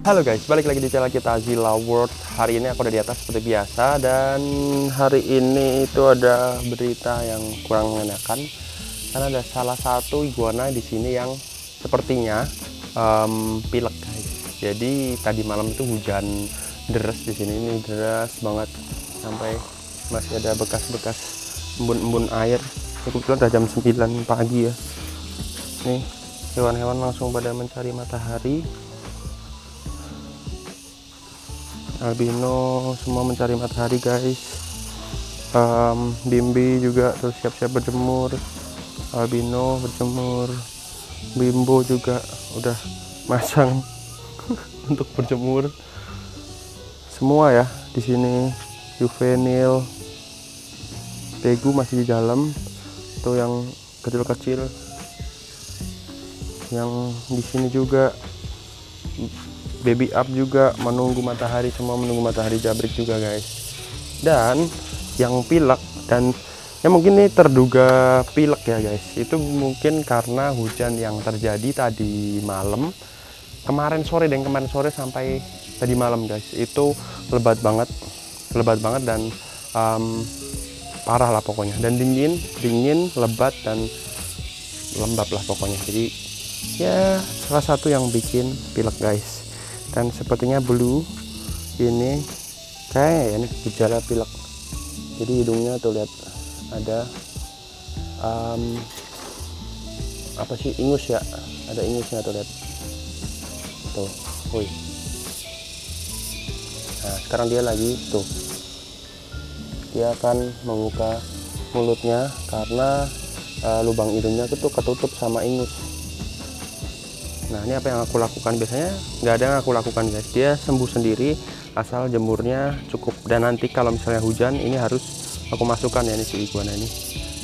Halo guys, balik lagi di channel kita Zilla World. Hari ini aku udah di atas seperti biasa, dan hari ini itu ada berita yang kurang mengenakan karena ada salah satu iguana di sini yang sepertinya pilek guys. Jadi tadi malam itu hujan deras di sini, ini deras banget sampai masih ada bekas-bekas embun-embun air. Ini kebetulan udah jam 9 pagi ya. Nih hewan-hewan langsung pada mencari matahari. Albino semua mencari matahari guys. Bimbi juga terus siap-siap berjemur. Albino berjemur. Bimbo juga udah masang untuk berjemur. Semua ya di sini. Juvenil, Pegu masih di dalam. Tuh yang kecil-kecil. Yang di sini juga baby up juga menunggu matahari, semua menunggu matahari jabrik juga guys. Dan yang pilek, dan ya mungkin ini terduga pilek ya guys, itu mungkin karena hujan yang terjadi tadi malam, kemarin sore sampai tadi malam guys, itu lebat banget dan parah lah pokoknya, dan dingin, lebat dan lembab lah pokoknya. Jadi ya salah satu yang bikin pilek guys. Dan sepertinya Blue ini kayak ini gejala pilek. Jadi hidungnya tuh lihat ada apa sih, ingus ya, ada ingusnya tuh lihat tuh. Woi, nah sekarang dia lagi tuh, dia akan membuka mulutnya karena lubang hidungnya itu ketutup sama ingus. Nah ini apa yang aku lakukan, biasanya nggak ada yang aku lakukan guys, dia sembuh sendiri asal jemurnya cukup. Dan nanti kalau misalnya hujan, ini harus aku masukkan ya, ini si iguana ini,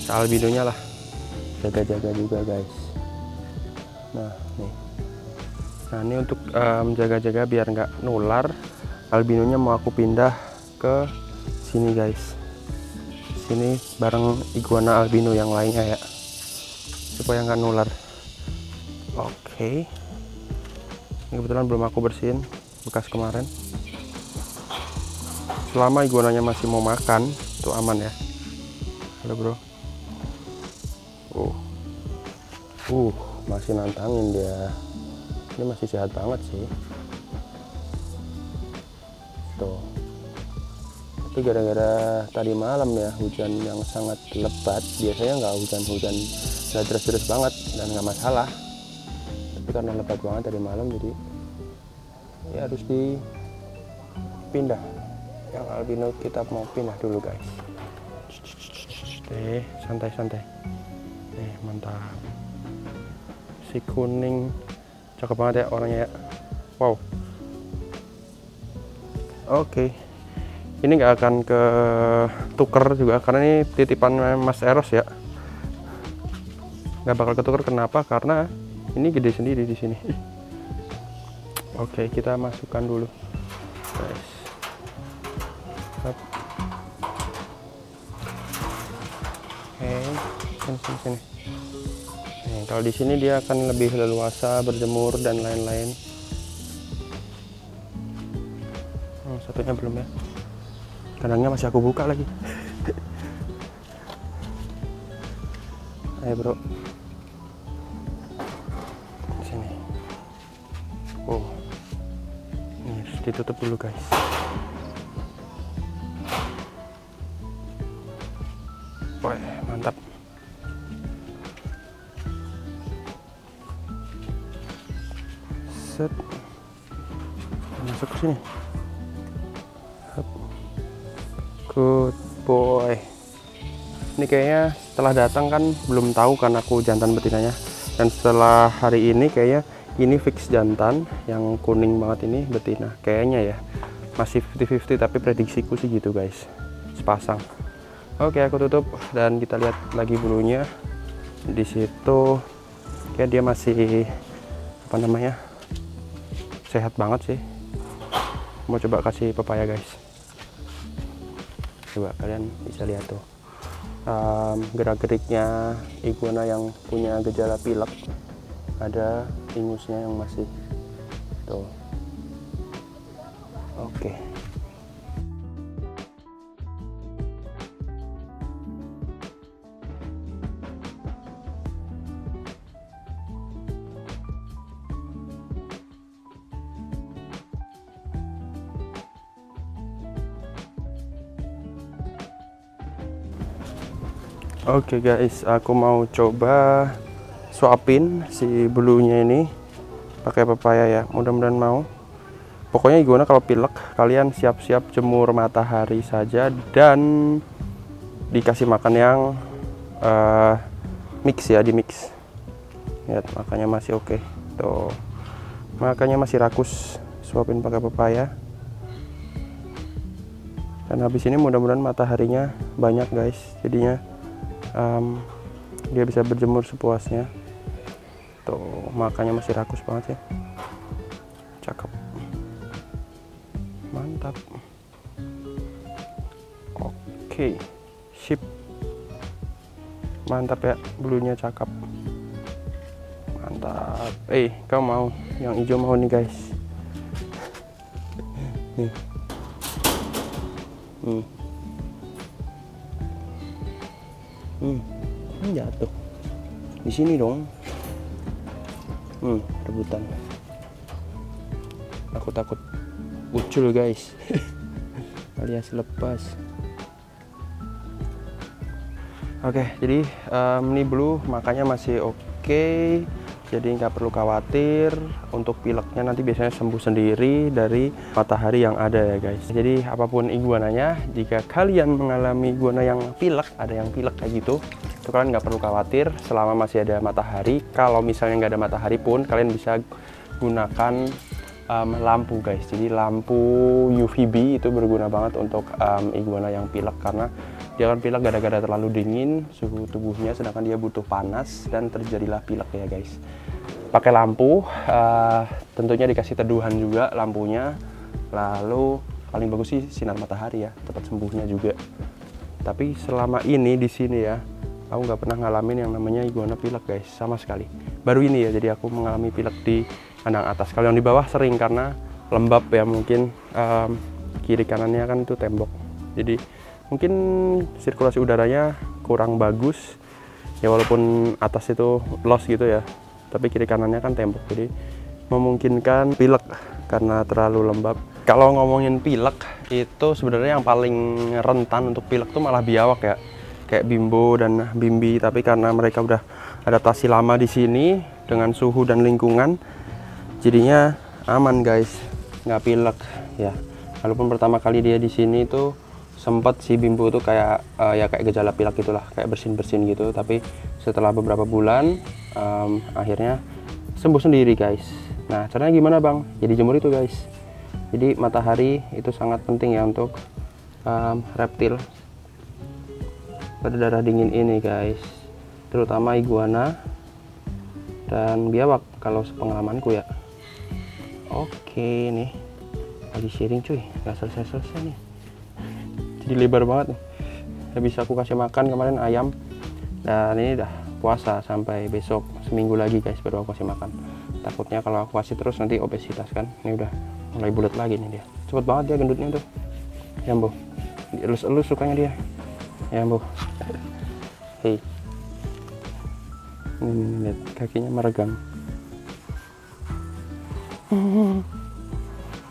albinonya lah, jaga-jaga juga guys. Nah ini untuk jaga-jaga biar nggak nular, albinonya mau aku pindah ke sini guys, sini bareng iguana albino yang lainnya ya, supaya nggak nular. Oke, ini kebetulan belum aku bersihin bekas kemarin. Selama iguananya masih mau makan, itu aman ya. Halo bro. Masih nantangin dia. Ini masih sehat banget sih. Tuh. Tapi gara-gara tadi malam ya hujan yang sangat lebat. Biasanya nggak hujan-hujan, nggak deras-deras banget dan nggak masalah. Tapi karena lebat banget tadi malam, jadi ya harus dipindah. Yang albino kita mau pindah dulu guys. Santai-santai. Mantap. Si kuning cakep banget ya orangnya ya. Wow. Oke. Ini nggak akan ke tuker juga karena ini titipan Mas Eros ya. Nggak bakal ketuker, kenapa? Karena ini gede sendiri di sini. Oke, kita masukkan dulu guys. Sini. Nih, kalau di sini dia akan lebih leluasa berjemur dan lain-lain. Satunya belum ya, kandangnya masih aku buka lagi. Ayo bro, sini. Ini harus ditutup dulu guys. Wah, mantap. Set, masuk ke sini. Good boy. Ini kayaknya setelah datang kan belum tahu kan aku jantan betinanya, dan setelah hari ini kayaknya ini fix jantan, yang kuning banget ini betina kayaknya ya. Masih 50-50 tapi prediksiku sih gitu guys, sepasang. Oke, aku tutup dan kita lihat lagi bulunya. Di situ kayak dia masih apa namanya, sehat banget sih. Mau coba kasih pepaya guys, coba kalian bisa lihat tuh gerak-geriknya iguana yang punya gejala pilek. Ada ingusnya yang masih tuh Oke. Oke guys, aku mau coba suapin si bulunya ini pakai pepaya ya. Mudah-mudahan mau. Pokoknya iguana kalau pilek, kalian siap-siap jemur matahari saja dan dikasih makan yang mix ya, di mix. Lihat, makanya masih oke. Tuh, makanya masih rakus. Suapin pakai pepaya. Dan habis ini mudah-mudahan mataharinya banyak guys. Jadinya dia bisa berjemur sepuasnya. Tuh, makanya masih rakus banget ya. Cakep, mantap. Oke, sip, mantap ya, bulunya cakep, mantap. Kau mau yang hijau? Mau nih guys. Nih. Jatuh di sini dong. Rebutan. Aku takut ucul guys. Alias lepas. Oke, jadi ini blue makanya masih oke. Jadi nggak perlu khawatir untuk pileknya, nanti biasanya sembuh sendiri dari matahari yang ada ya guys. Jadi apapun iguananya, jika kalian mengalami iguana yang pilek, ada yang pilek kayak gitu, itu kalian nggak perlu khawatir selama masih ada matahari. Kalau misalnya nggak ada matahari pun, kalian bisa gunakan lampu guys. Jadi lampu UVB itu berguna banget untuk iguana yang pilek, karena dia kan pilek gara-gara terlalu dingin suhu tubuhnya, sedangkan dia butuh panas dan terjadilah pilek ya guys. Pakai lampu, tentunya dikasih teduhan juga lampunya. Lalu paling bagus sih sinar matahari ya, cepat sembuhnya juga. Tapi selama ini di sini ya, aku nggak pernah ngalamin yang namanya iguana pilek guys, sama sekali. Baru ini ya, jadi aku mengalami pilek di kandang atas. Kalau yang di bawah sering karena lembab ya, mungkin kiri kanannya kan itu tembok, jadi mungkin sirkulasi udaranya kurang bagus ya, walaupun atas itu los gitu ya, tapi kiri kanannya kan tembok, jadi memungkinkan pilek karena terlalu lembab. Kalau ngomongin pilek itu sebenarnya yang paling rentan untuk pilek tuh malah biawak ya, kayak Bimbo dan Bimbi. Tapi karena mereka udah adaptasi lama di sini dengan suhu dan lingkungan, jadinya aman guys, nggak pilek ya. Walaupun pertama kali dia di sini tuh sempat si Bimbo tuh kayak kayak gejala pilek gitulah, kayak bersin-bersin gitu. Tapi setelah beberapa bulan akhirnya sembuh sendiri guys. Nah, caranya gimana bang? Jadi jemur itu guys. Jadi matahari itu sangat penting ya untuk reptil pada darah dingin ini guys, terutama iguana dan biawak kalau sepengalamanku ya. Oke nih, lagi sharing cuy, nggak selesai nih, jadi lebar banget nih. Habis aku kasih makan kemarin ayam, dan ini udah puasa sampai besok, seminggu lagi guys baru aku kasih makan. Takutnya kalau aku kasih terus nanti obesitas kan. Ini udah mulai bulat lagi nih dia, cepet banget dia gendutnya tuh ya Bo, dielus-elus sukanya dia ya Bu. Hei, ini lihat kakinya meregang.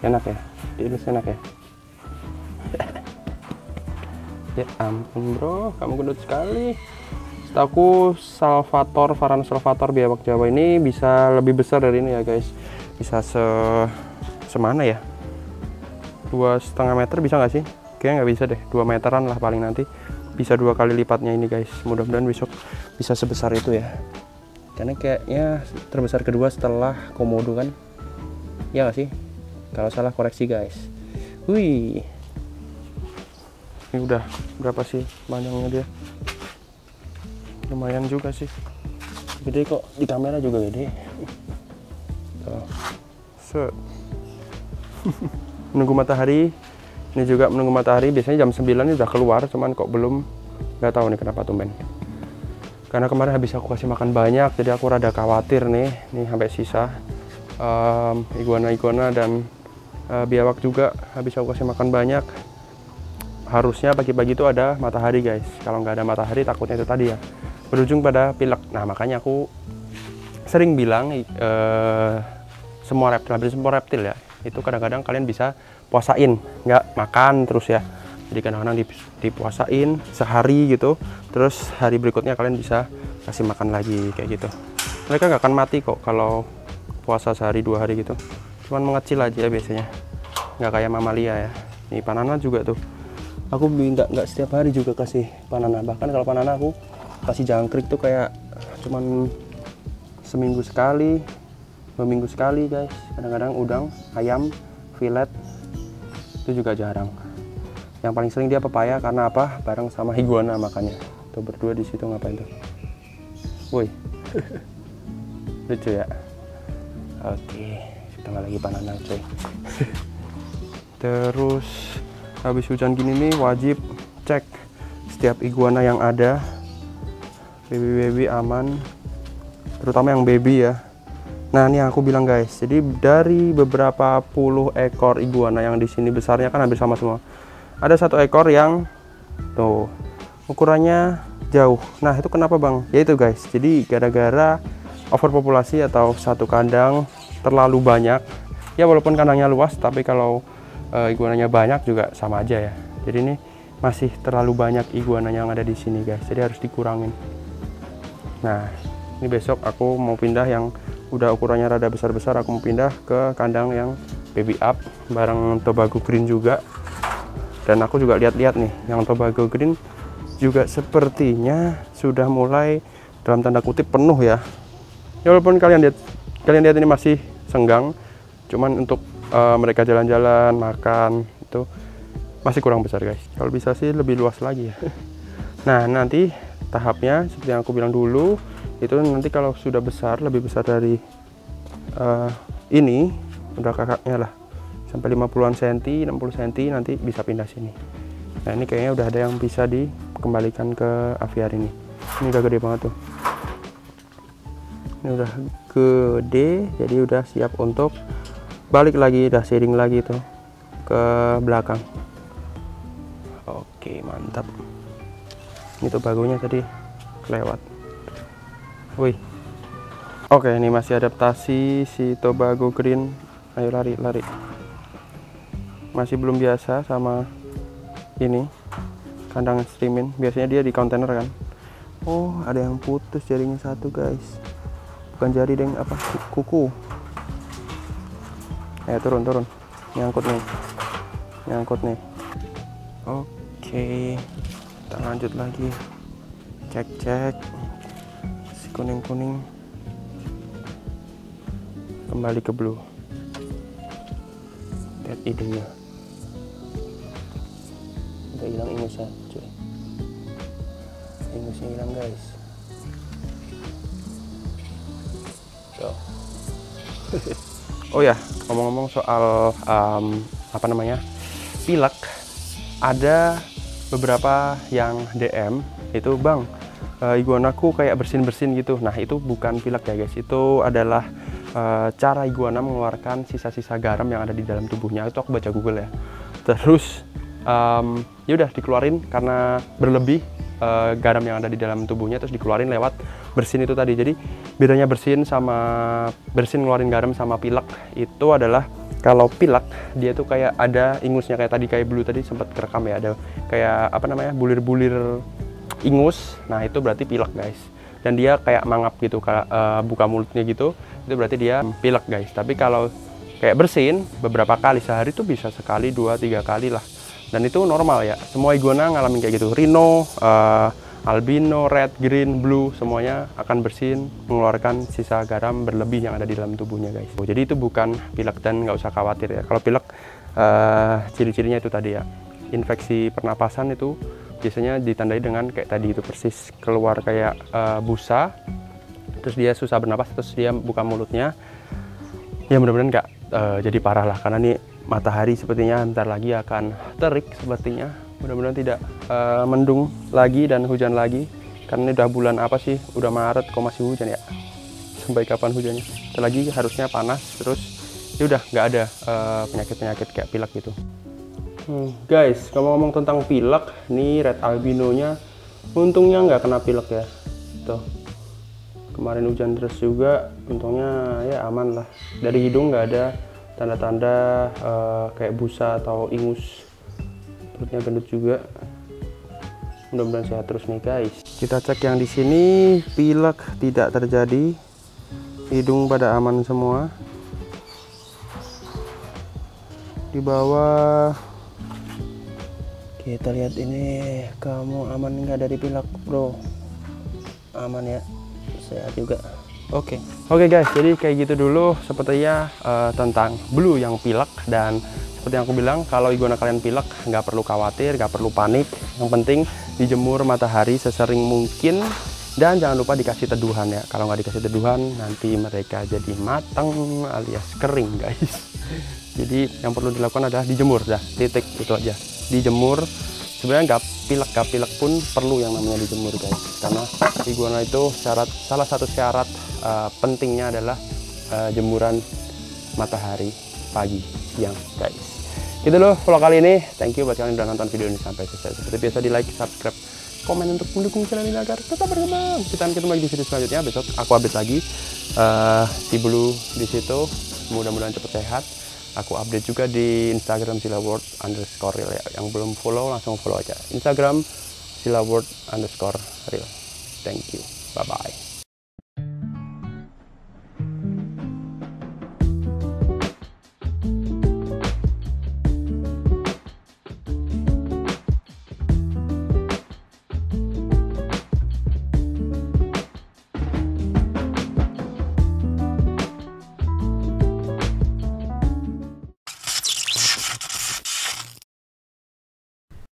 Enak ya, dielus enak ya. Ya ampun bro, kamu gendut sekali. Setahu Salvator, Varan Salvator biawak Jawa ini bisa lebih besar dari ini ya guys. Bisa semana ya, 2,5 meter bisa nggak sih? Kayaknya nggak bisa deh, 2 meteran lah paling nanti. Bisa 2 kali lipatnya ini guys. Mudah-mudahan besok bisa sebesar itu ya, karena kayaknya terbesar kedua setelah komodo kan ya nggak sih? Kalau salah koreksi guys. Wih, ini udah berapa sih panjangnya dia? Lumayan juga sih, gede kok, di kamera juga gede. Tuh. Set. Menunggu matahari. Ini juga menunggu matahari, biasanya jam 9 ini udah keluar, cuman kok belum, nggak tahu nih kenapa tumben. Karena kemarin habis aku kasih makan banyak, jadi aku rada khawatir nih sampai sisa iguana-iguana dan Biawak juga habis aku kasih makan banyak. Harusnya pagi-pagi itu ada matahari guys. Kalau nggak ada matahari takutnya itu tadi ya berujung pada pilek. Nah makanya aku sering bilang semua reptil ya itu kadang-kadang kalian bisa puasain, nggak makan terus ya. Jadi kadang-kadang dipuasain sehari gitu, terus hari berikutnya kalian bisa kasih makan lagi kayak gitu. Mereka nggak akan mati kok kalau puasa sehari 2 hari gitu, cuman mengecil aja biasanya, nggak kayak mamalia ya. Nih Panana juga tuh, aku nggak setiap hari juga kasih Panana. Bahkan kalau Panana aku kasih jangkrik tuh kayak cuman seminggu sekali, 2 minggu sekali guys. Kadang-kadang udang, ayam, filet itu juga jarang. Yang paling sering dia pepaya karena apa? Bareng sama iguana makannya. Tuh berdua di situ ngapain tuh? Woi, lucu ya. Oke, kita lagi Panana coy. Terus habis hujan gini nih wajib cek setiap iguana yang ada, baby aman, terutama yang baby ya. Nah ini yang aku bilang guys, jadi dari beberapa puluh ekor iguana yang di sini besarnya kan hampir sama semua. Ada 1 ekor yang tuh ukurannya jauh. Nah itu kenapa bang? Ya itu guys, jadi gara-gara overpopulasi atau satu kandang terlalu banyak. Ya walaupun kandangnya luas, tapi kalau iguananya banyak juga sama aja ya. Jadi ini masih terlalu banyak iguana yang ada di sini guys, jadi harus dikurangin. Nah ini besok aku mau pindah yang udah ukurannya rada besar-besar. Aku mau pindah ke kandang yang baby up bareng Tobago Green juga. Dan aku juga lihat-lihat nih, yang Tobago Green juga sepertinya sudah mulai dalam tanda kutip penuh ya. Ya walaupun kalian lihat ini masih senggang, cuman untuk mereka jalan-jalan, makan itu masih kurang besar guys. Kalau bisa sih lebih luas lagi ya. Nah nanti tahapnya seperti yang aku bilang dulu, itu nanti kalau sudah besar, lebih besar dari ini, udah kakaknya lah, sampai 50-an cm, 60 cm, nanti bisa pindah sini. Nah ini kayaknya udah ada yang bisa dikembalikan ke aviari ini. Ini udah gede banget tuh. Ini udah gede, jadi udah siap untuk balik lagi, udah sharing lagi tuh ke belakang. Oke mantap. Ini tuh bagunya tadi kelewat. Wih. Oke ini masih adaptasi si Tobago Green. Ayo lari. Masih belum biasa sama ini kandang streamin. Biasanya dia di kontainer kan. Oh ada yang putus jaringnya 1 guys. Bukan jari deng, apa kuku. Turun nyangkut nih. Oke kita lanjut lagi, cek si kuning kembali ke blue. Lihat hidungnya udah hilang ingusnya cuy, ingusnya hilang guys. Tuh. Oh ya, ngomong-ngomong soal apa namanya pilek, ada beberapa yang DM itu bang, iguanaku kayak bersin gitu. Nah itu bukan pilek ya guys, itu adalah cara iguana mengeluarkan sisa-sisa garam yang ada di dalam tubuhnya. Itu aku baca Google ya. Terus ya udah dikeluarin karena berlebih garam yang ada di dalam tubuhnya, terus dikeluarin lewat bersin itu tadi. Jadi bedanya bersin ngeluarin garam sama pilek itu adalah, kalau pilek dia tuh kayak ada ingusnya, kayak tadi, kayak blue tadi sempat kerekam ya, ada kayak apa namanya bulir-bulir ingus. Nah itu berarti pilek guys, dan dia kayak mangap gitu, kayak buka mulutnya gitu, itu berarti dia pilek guys. Tapi kalau kayak bersin beberapa kali sehari tuh bisa sekali, 2-3 kali lah, dan itu normal ya. Semua iguana ngalamin kayak gitu. Rhino, albino, red, green, blue, semuanya akan bersin mengeluarkan sisa garam berlebih yang ada di dalam tubuhnya guys. Jadi itu bukan pilek dan nggak usah khawatir ya. Kalau pilek ciri-cirinya itu tadi ya, infeksi pernapasan itu biasanya ditandai dengan kayak tadi itu persis, keluar kayak busa, terus dia susah bernapas, terus dia buka mulutnya. Ya mudah-mudahan nggak jadi parah lah, karena nih matahari sepertinya bentar lagi akan terik sepertinya. Mudah-mudahan tidak mendung lagi dan hujan lagi, karena ini udah bulan apa sih, udah Maret kok masih hujan ya. Sampai kapan hujannya? Lagi harusnya panas, terus ya dia udah nggak ada penyakit-penyakit kayak pilek gitu. Guys, ngomong-ngomong tentang pilek, nih red albinonya untungnya nggak kena pilek ya. Tuh, kemarin hujan deras juga, untungnya ya aman lah. Dari hidung nggak ada tanda-tanda kayak busa atau ingus. Perutnya gendut juga. Mudah-mudahan sehat terus nih guys. Kita cek yang di sini, pilek tidak terjadi, hidung pada aman semua. Di bawah kita lihat ini, kamu aman nggak dari pilek bro? Aman ya, sehat juga. Oke guys, jadi kayak gitu dulu sepertinya tentang blue yang pilek. Dan seperti yang aku bilang, kalau iguana kalian pilek nggak perlu khawatir, nggak perlu panik. Yang penting dijemur matahari sesering mungkin, dan jangan lupa dikasih teduhan ya. Kalau nggak dikasih teduhan nanti mereka jadi matang alias kering guys. Jadi yang perlu dilakukan adalah dijemur, dah titik, itu aja, dijemur. Sebenarnya nggak pilek pun perlu yang namanya dijemur guys, karena iguana itu salah satu syarat pentingnya adalah jemuran matahari pagi siang guys. Gitu loh vlog kali ini. Thank you buat kalian yang udah nonton video ini sampai selesai. Seperti biasa, di like, subscribe, komen untuk mendukung channel ini agar tetap berkembang. Kita ketemu lagi di video selanjutnya. Besok aku update lagi si blue di situ. Mudah-mudahan cepat sehat. Aku update juga di Instagram silaworld_real ya. Yang belum follow langsung follow aja Instagram silaworld_real. Thank you. Bye bye.